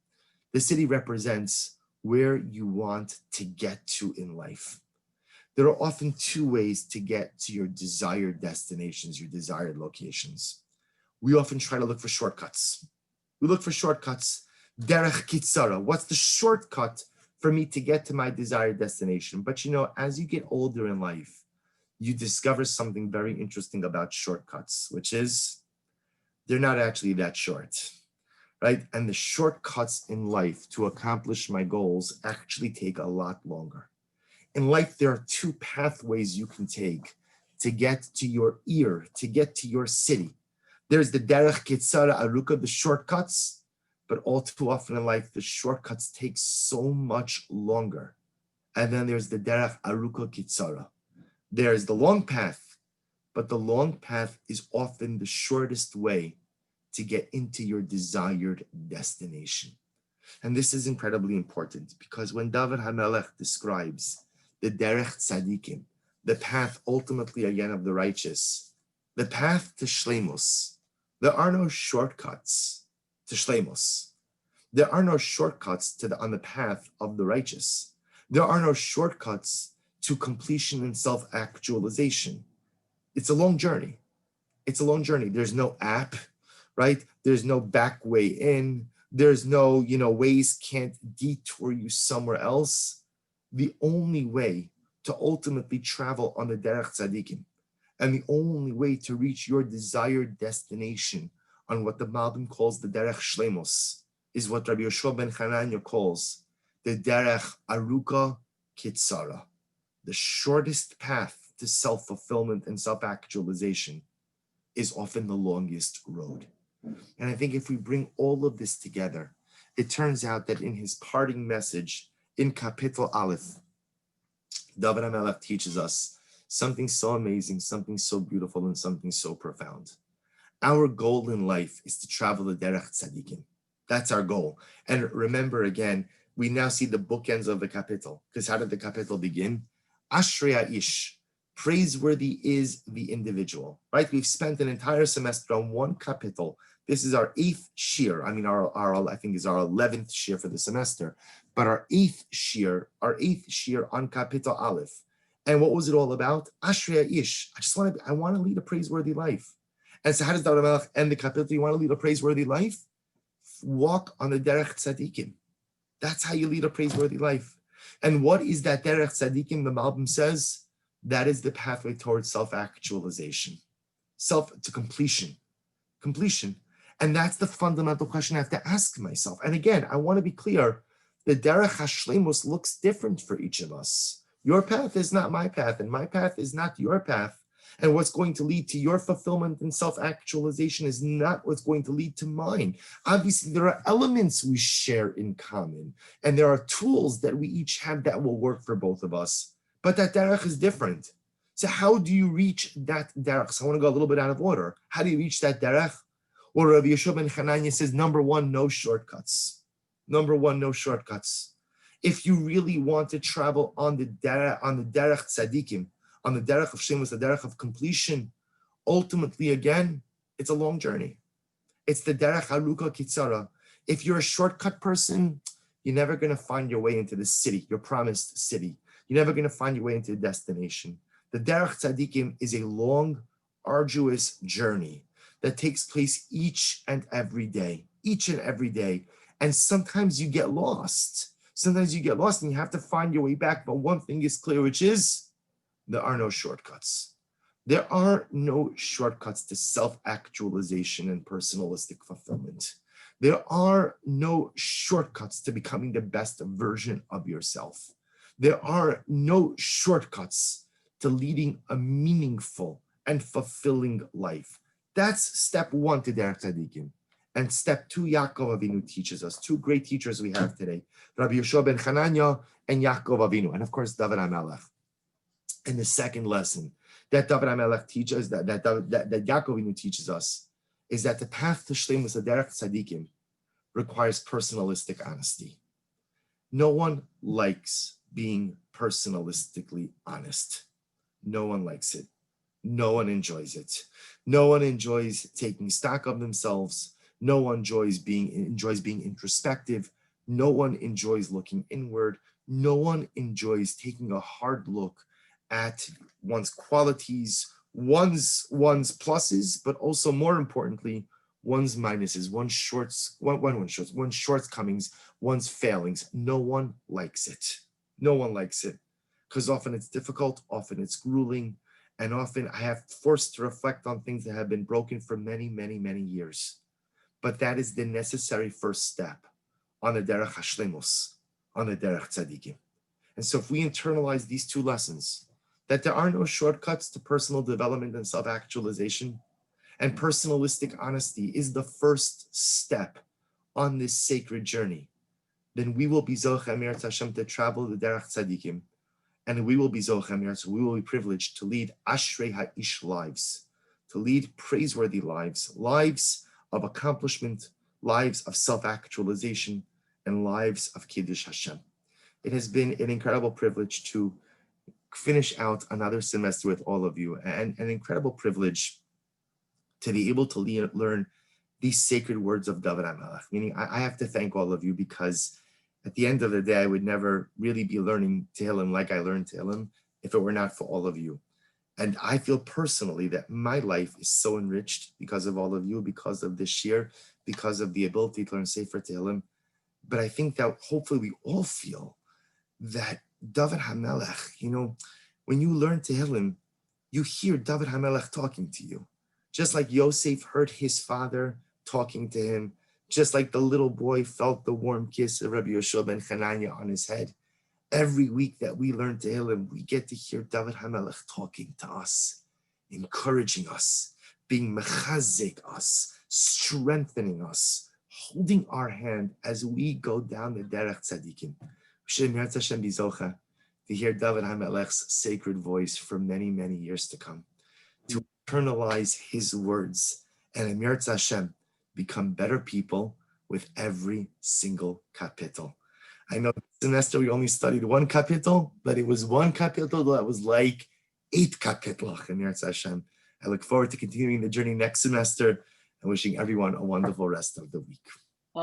The city represents where you want to get to in life. There are often two ways to get to your desired destinations, your desired locations. We often try to look for shortcuts. We look for shortcuts. Derech kitzara. What's the shortcut for me to get to my desired destination? But you know, as you get older in life, you discover something very interesting about shortcuts, which is they're not actually that short, right? And the shortcuts in life to accomplish my goals actually take a lot longer. In life, there are two pathways you can take to get to your ear, to get to your city. There's the derech kitzara aruka, the shortcuts, but all too often in life, the shortcuts take so much longer. And then there's the derech aruka kitzara. There's the long path, but the long path is often the shortest way to get into your desired destination. And this is incredibly important because when David HaMelech describes the derech tzadikim, the path ultimately again of the righteous, the path to shleimus, there are no shortcuts to shleimus. There are no shortcuts on the path of the righteous. There are no shortcuts to completion and self-actualization. It's a long journey. It's a long journey. There's no app, right? There's no back way in. There's no, ways can't detour you somewhere else. The only way to ultimately travel on the derech tzadikim, and the only way to reach your desired destination on what the Malbim calls the derech shleimus, is what Rabbi Yoshua ben Chananya calls the derech aruka kitzara. The shortest path to self-fulfillment and self-actualization is often the longest road. And I think if we bring all of this together, it turns out that in his parting message in Kapitel Aleph, David HaMelech teaches us something so amazing, something so beautiful, and something so profound. Our goal in life is to travel the derech tzadikim. That's our goal. And remember again, we now see the bookends of the kapitel. Because how did the kapitel begin? Ashrei ish. Praiseworthy is the individual. Right? We've spent an entire semester on one kapitel. This is our 8th shir. I mean, our I think is our 11th shir for the semester. But our 8th shir on kapitel Aleph. And what was it all about? Ashrei ish. I want to lead a praiseworthy life. And so how does David HaMelech end the kapitel? You want to lead a praiseworthy life? Walk on the derech tzadikim. That's how you lead a praiseworthy life. And what is that derech tzadikim? The Malbim says that is the pathway towards self-actualization, to completion. And that's the fundamental question I have to ask myself. And again, I want to be clear, the derech hashlemus looks different for each of us. Your path is not my path, and my path is not your path. And what's going to lead to your fulfillment and self-actualization is not what's going to lead to mine. Obviously, there are elements we share in common, and there are tools that we each have that will work for both of us. But that derech is different. So how do you reach that derech? So I want to go a little bit out of order. How do you reach that derech? Well, Rabbi Yeshua ben Chananya says, number one, no shortcuts. If you really want to travel on the derech tzadikim, on the derech of Shemus, the derech of completion, ultimately, again, it's a long journey. It's the derech haruka kitzara. If you're a shortcut person, you're never going to find your way into the city, your promised city. You're never going to find your way into the destination. The derech tzadikim is a long, arduous journey that takes place each and every day. And sometimes you get lost. And you have to find your way back. But one thing is clear, which is, there are no shortcuts. There are no shortcuts to self-actualization and personalistic fulfillment. There are no shortcuts to becoming the best version of yourself. There are no shortcuts to leading a meaningful and fulfilling life. That's step one to Derech Tzadikim. And step two, Yaakov Avinu teaches us. Two great teachers we have today, Rabbi Yeshua ben Chananya and Yaakov Avinu, and of course, David HaMelech. And the second lesson that David HaMelech teaches, that Yaakov Avinu teaches us, is that the path to Shleimus, the Derech Tzadikim, requires personalistic honesty. No one likes being personalistically honest. No one likes it. No one enjoys it. No one enjoys taking stock of themselves. No one enjoys being introspective. No one enjoys looking inward. No one enjoys taking a hard look at one's qualities, one's pluses, but also more importantly, one's minuses, one's shortcomings, one's failings. No one likes it. Because often it's difficult, often it's grueling, and often I have forced to reflect on things that have been broken for many, many, many years. But that is the necessary first step on the derech hashlemus, on the derech tzadikim. And so if we internalize these two lessons, that there are no shortcuts to personal development and self-actualization, and personalistic honesty is the first step on this sacred journey, then we will be Zoche Emirat Hashem to travel the Derech Tzadikim, and we will be Zoche Emirat, so we will be privileged to lead Ashrei Ha'ish lives, to lead praiseworthy lives, lives of accomplishment, lives of self-actualization, and lives of Kiddush Hashem. It has been an incredible privilege to finish out another semester with all of you, and an incredible privilege to be able to learn these sacred words of David HaMelech. Meaning, I have to thank all of you, because at the end of the day, I would never really be learning Tehillim like I learned Tehillim if it were not for all of you. And I feel personally that my life is so enriched because of all of you, because of this year, because of the ability to learn Sefer Tehillim. But I think that hopefully we all feel that David HaMelech, when you learn Tehillim, you hear David HaMelech talking to you. Just like Yosef heard his father talking to him, just like the little boy felt the warm kiss of Rabbi Yeshua ben Chananya on his head. Every week that we learn Tehillim, we get to hear David HaMelech talking to us, encouraging us, being mechazik us, strengthening us, holding our hand as we go down the Derech Tzadikim. Hashem Hashem bizocha to hear David HaMelech's sacred voice for many, many years to come, to internalize his words, and in Mirza Hashem, become better people with every single kapitel. I know this semester we only studied one kapitel, but it was one kapitel that was like 8 kapitel in Mirza Hashem. I look forward to continuing the journey next semester and wishing everyone a wonderful rest of the week.